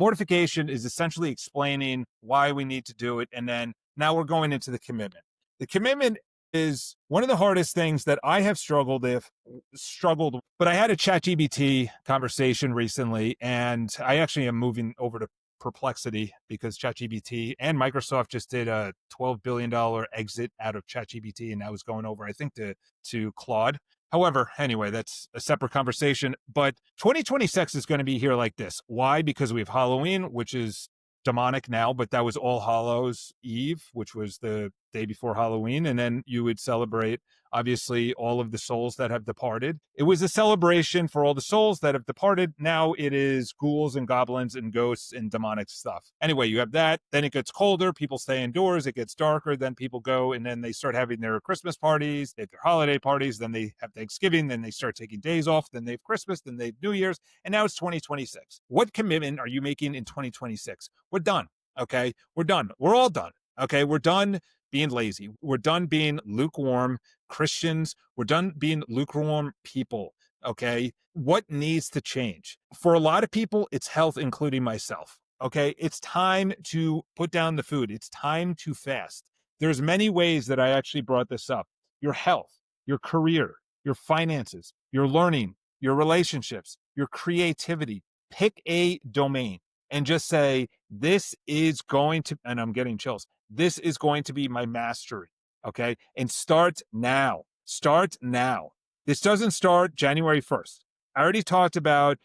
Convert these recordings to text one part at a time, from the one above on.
Mortification is essentially explaining why we need to do it. And then now we're going into the commitment. The commitment is one of the hardest things that I have struggled. But I had a ChatGPT conversation recently, and I actually am moving over to Perplexity because ChatGPT and Microsoft just did a $12 billion exit out of ChatGPT, and that was going over, I think, to Claude. However, anyway, that's a separate conversation. But 2026 is going to be here like this. Why? Because we have Halloween, which is demonic now, but that was All Hallows Eve, which was the day before Halloween. And then you would celebrate, obviously, all of the souls that have departed. It was a celebration for all the souls that have departed. Now it is ghouls and goblins and ghosts and demonic stuff. Anyway, you have that. Then it gets colder. People stay indoors. It gets darker. Then people go and then they start having their Christmas parties. They have their holiday parties. Then they have Thanksgiving. Then they start taking days off. Then they have Christmas. Then they have New Year's. And now it's 2026. What commitment are you making in 2026? We're done. Okay. We're done. We're all done. Okay. We're done being lazy. We're done being lukewarm Christians. We're done being lukewarm people. Okay. What needs to change? For a lot of people, it's health, including myself. Okay. It's time to put down the food. It's time to fast. There's many ways that I actually brought this up. Your health, your career, your finances, your learning, your relationships, your creativity. Pick a domain and just say, this is going to, and I'm getting chills, this is going to be my mastery. Okay. And start now. Start now. This doesn't start January 1st. I already talked about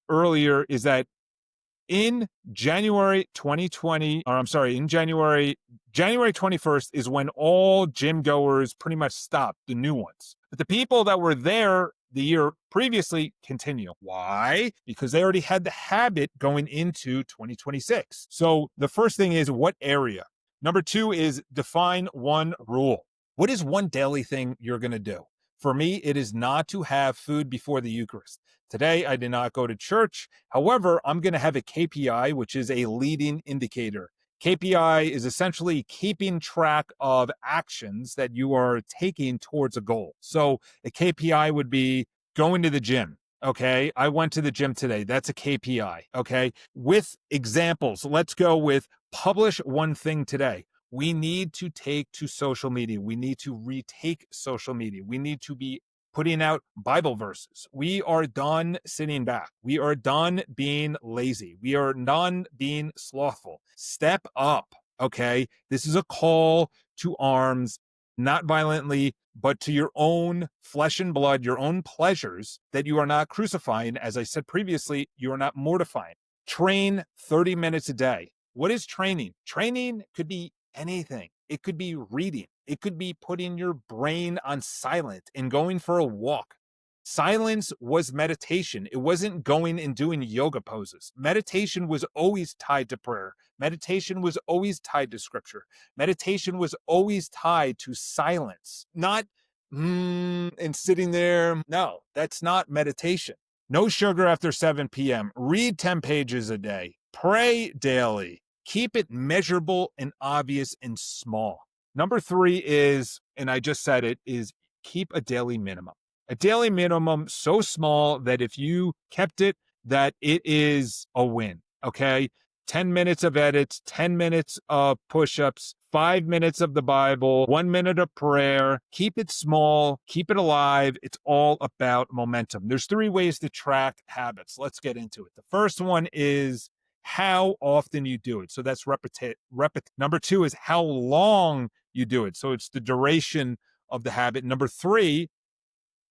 earlier is that in January 2020, or I'm sorry, in January 21st is when all gym goers pretty much stopped, the new ones. But the people that were there the year previously continue. Why? Because they already had the habit going into 2026. So the first thing is what area? Number two is define one rule. What is one daily thing you're going to do? For me, it is not to have food before the Eucharist. Today, I did not go to church. However, I'm going to have a KPI, which is a leading indicator. KPI is essentially keeping track of actions that you are taking towards a goal. So a KPI would be going to the gym. Okay, I went to the gym today. That's a KPI. Okay, with examples, let's go with publish one thing today. We need to take to social media. We need to retake social media. We need to be putting out Bible verses. We are done sitting back. We are done being lazy. We are done being slothful. Step up. Okay, this is a call to arms, not violently, but to your own flesh and blood, your own pleasures that you are not crucifying. As I said previously, you are not mortifying. Train 30 minutes a day. What is training? Training could be anything. It could be reading. It could be putting your brain on silent and going for a walk. Silence was meditation. It wasn't going and doing yoga poses. Meditation was always tied to prayer. Meditation was always tied to scripture. Meditation was always tied to silence, not and sitting there. No, that's not meditation. No sugar after 7 p.m. Read 10 pages a day. Pray daily. Keep it measurable and obvious and small. Number three is, and I just said it, is keep a daily minimum. A daily minimum so small that if you kept it, that it is a win, okay? 10 minutes of edits, 10 minutes of push-ups, 5 minutes of the Bible, 1 minute of prayer. Keep it small, keep it alive. It's all about momentum. There's 3 ways to track habits. Let's get into it. The first one is how often you do it. So that's repetition. Number 2 is how long you do it. So it's the duration of the habit. Number 3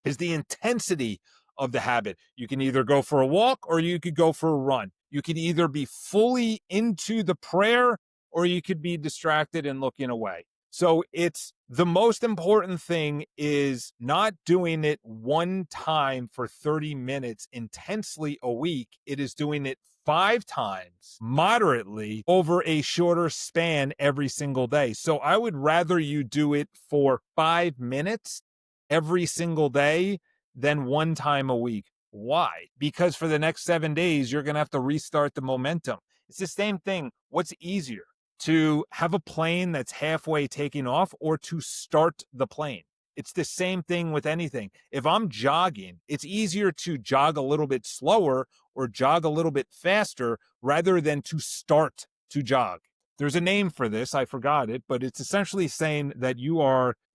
is the intensity of the habit. You can either go for a walk or you could go for a run. You can either be fully into the prayer or you could be distracted and looking away. So it's the most important thing is not doing it one time for 30 minutes intensely a week. It is doing it 5 times moderately over a shorter span every single day. So I would rather you do it for 5 minutes every single day than one time a week. Why? Because for the next 7 days, you're going to have to restart the momentum. It's the same thing. What's easier? To have a plane that's halfway taking off or to start the plane? It's the same thing with anything. If I'm jogging, it's easier to jog a little bit slower or jog a little bit faster rather than to start to jog. There's a name for this, I forgot it, but it's essentially saying that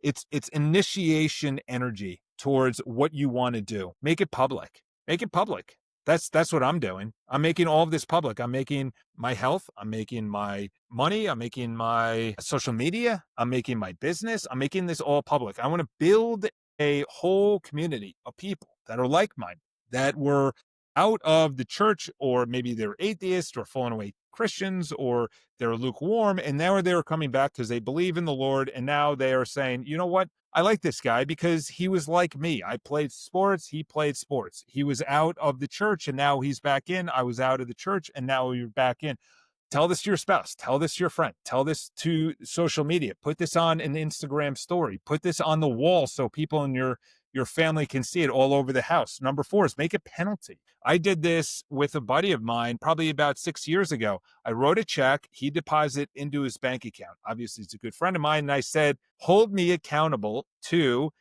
it's initiation energy towards what you want to do. Make it public. Make it public. That's what I'm doing. I'm making all of this public. I'm making my health, I'm making my money, I'm making my social media, I'm making my business, I'm making this all public. I want to build a whole community of people that are like minded, that were out of the church, or maybe they're atheists or fallen away Christians, or they're lukewarm, and now they're coming back because they believe in the Lord, and now they are saying, you know what? I like this guy because he was like me. I played sports. He played sports. He was out of the church and now he's back in. I was out of the church and now you're back in. Tell this to your spouse. Tell this to your friend. Tell this to social media. Put this on an Instagram story. Put this on the wall so people in your family can see it all over the house. Number 4 is make a penalty. I did this with a buddy of mine probably about 6 years ago. I wrote a check. He deposited into his bank account. Obviously, he's a good friend of mine. And I said, hold me accountable to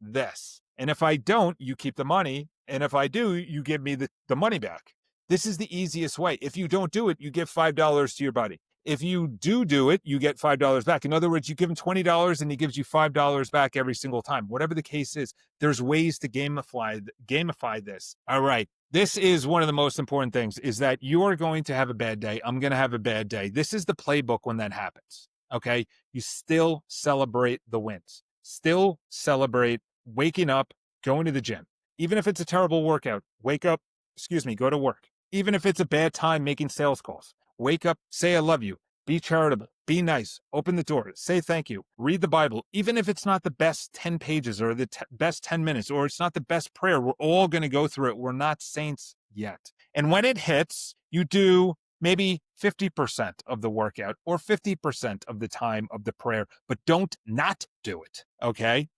this. And if I don't, you keep the money. And if I do, you give me the money back. This is the easiest way. If you don't do it, you give $5 to your buddy. If you do it, you get $5 back. In other words, you give him $20 and he gives you $5 back every single time. Whatever the case is, there's ways to gamify this. All right. This is one of the most important things, is that you are going to have a bad day. I'm going to have a bad day. This is the playbook when that happens. Okay. You still celebrate the wins. Still celebrate waking up, going to the gym. Even if it's a terrible workout, go to work. Even if it's a bad time making sales calls, wake up, say I love you, be charitable, be nice, open the door, say thank you, read the Bible. Even if it's not the best 10 pages or the best 10 minutes, or it's not the best prayer, we're all going to go through it. We're not saints yet. And when it hits, you do maybe 50% of the workout or 50% of the time of the prayer, but don't not do it. Okay.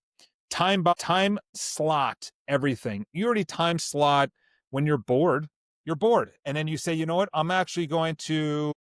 Time slot everything. You already time slot when you're bored. You're bored. And then you say, you know what? I'm actually going to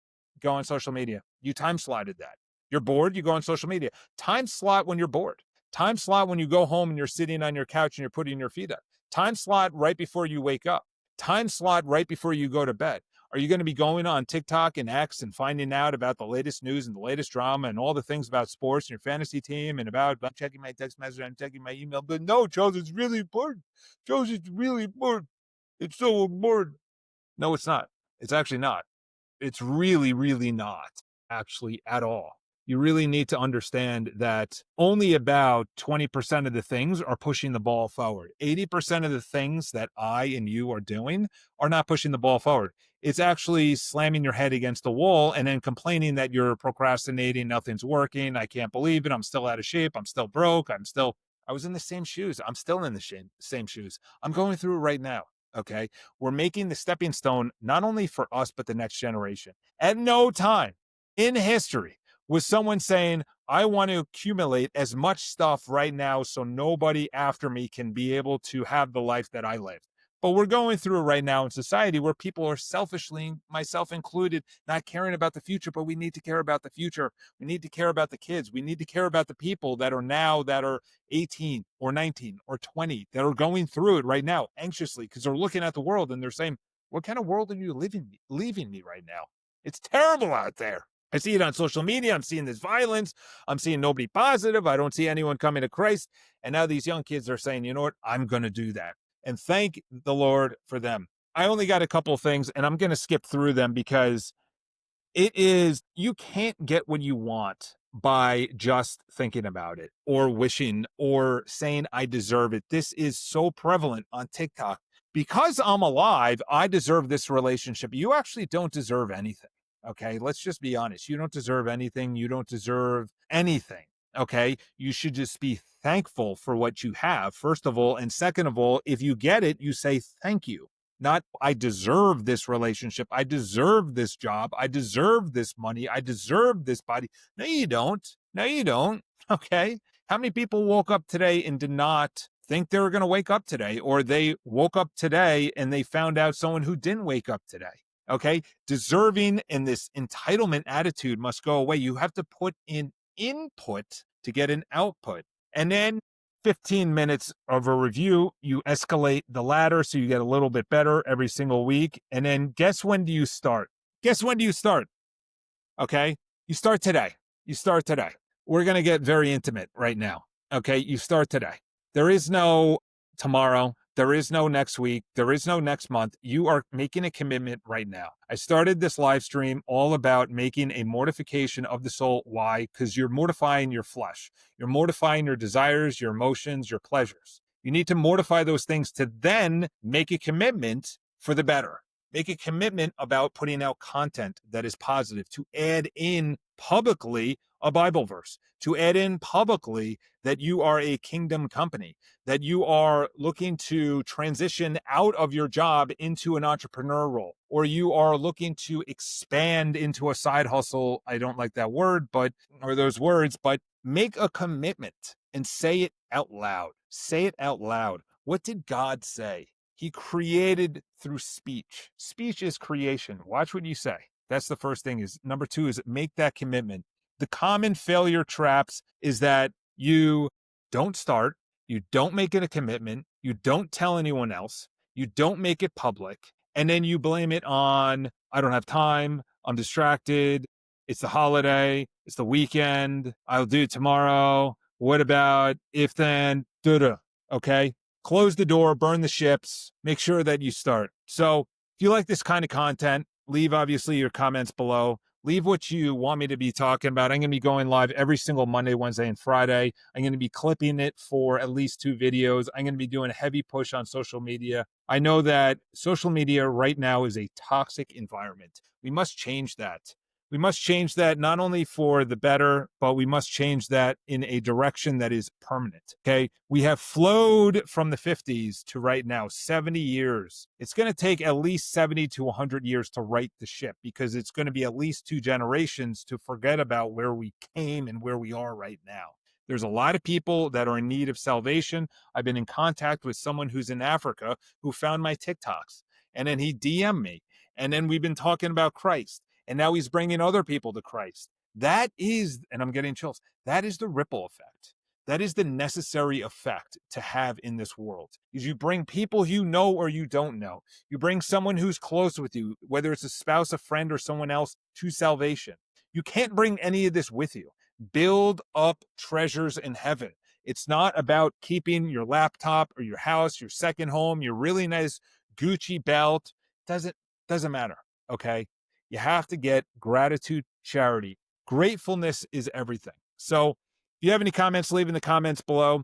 go on social media. You time slotted that. You're bored. You go on social media. Time slot when you're bored. Time slot when you go home and you're sitting on your couch and you're putting your feet up. Time slot right before you wake up. Time slot right before you go to bed. Are you going to be going on TikTok and X and finding out about the latest news and the latest drama and all the things about sports and your fantasy team and about I'm checking my text message, I'm checking my email? But no, Charles, it's really important. Charles, it's really important. It's so important. No, it's not. It's actually not. It's really, really not actually at all. You really need to understand that only about 20% of the things are pushing the ball forward. 80% of the things that I and you are doing are not pushing the ball forward. It's actually slamming your head against the wall and then complaining that you're procrastinating, nothing's working, I can't believe it, I'm still out of shape, I'm still broke, I was in the same shoes. I'm still in the same shoes. I'm going through it right now. Okay. We're making the stepping stone, not only for us, but the next generation. At no time in history was someone saying, I want to accumulate as much stuff right now so nobody after me can be able to have the life that I lived. But we're going through it right now in society where people are selfishly, myself included, not caring about the future, but we need to care about the future. We need to care about the kids. We need to care about the people that are 18 or 19 or 20 that are going through it right now anxiously because they're looking at the world and they're saying, what kind of world are you leaving me right now? It's terrible out there. I see it on social media. I'm seeing this violence. I'm seeing nobody positive. I don't see anyone coming to Christ. And now these young kids are saying, you know what? I'm going to do that. And thank the Lord for them. I only got a couple of things and I'm going to skip through them because you can't get what you want by just thinking about it or wishing or saying, I deserve it. This is so prevalent on TikTok. Because I'm alive, I deserve this relationship. You actually don't deserve anything. Okay. Let's just be honest. You don't deserve anything. You don't deserve anything. Okay. You should just be thankful for what you have, first of all. And second of all, if you get it, you say thank you. Not, I deserve this relationship. I deserve this job. I deserve this money. I deserve this body. No, you don't. No, you don't. Okay. How many people woke up today and did not think they were going to wake up today? Or they woke up today and they found out someone who didn't wake up today. Okay. Deserving and this entitlement attitude must go away. You have to put in input to get an output. And then 15 minutes of a review. You escalate the ladder so you get a little bit better every single week. And then guess when do you start? Guess when do you start? Okay. You start today. You start today. We're going to get very intimate right now. Okay. You start today. There is no tomorrow. There is no next week. There is no next month. You are making a commitment right now. I started this live stream all about making a mortification of the soul. Why? Because you're mortifying your flesh. You're mortifying your desires, your emotions, your pleasures. You need to mortify those things to then make a commitment for the better. Make a commitment about putting out content that is positive, to add in publicly a Bible verse, to add in publicly that you are a kingdom company, that you are looking to transition out of your job into an entrepreneur role, or you are looking to expand into a side hustle. I don't like that word, or those words, but make a commitment and say it out loud. Say it out loud. What did God say? He created through speech. Speech is creation. Watch what you say. That's the first thing. Is number two is make that commitment. The common failure traps is that you don't start, you don't make it a commitment, you don't tell anyone else, you don't make it public, and then you blame it on, I don't have time, I'm distracted, it's the holiday, it's the weekend, I'll do it tomorrow. What about if then, okay? Close the door, burn the ships, make sure that you start. So if you like this kind of content, leave obviously your comments below. Leave what you want me to be talking about. I'm going to be going live every single Monday, Wednesday, and Friday. I'm going to be clipping it for at least 2 videos. I'm going to be doing a heavy push on social media. I know that social media right now is a toxic environment. We must change that. We must change that not only for the better, but we must change that in a direction that is permanent. Okay. We have flowed from the 50s to right now, 70 years. It's going to take at least 70 to 100 years to right the ship, because it's going to be at least 2 generations to forget about where we came and where we are right now. There's a lot of people that are in need of salvation. I've been in contact with someone who's in Africa who found my TikToks, and then he DM'd me, and then we've been talking about Christ. And now he's bringing other people to Christ. That is, and I'm getting chills, that is the ripple effect. That is the necessary effect to have in this world. Is you bring people you know or you don't know. You bring someone who's close with you, whether it's a spouse, a friend, or someone else, to salvation. You can't bring any of this with you. Build up treasures in heaven. It's not about keeping your laptop or your house, your second home, your really nice Gucci belt. Doesn't matter. Okay. You have to get gratitude, charity. Gratefulness is everything. So if you have any comments, leave in the comments below.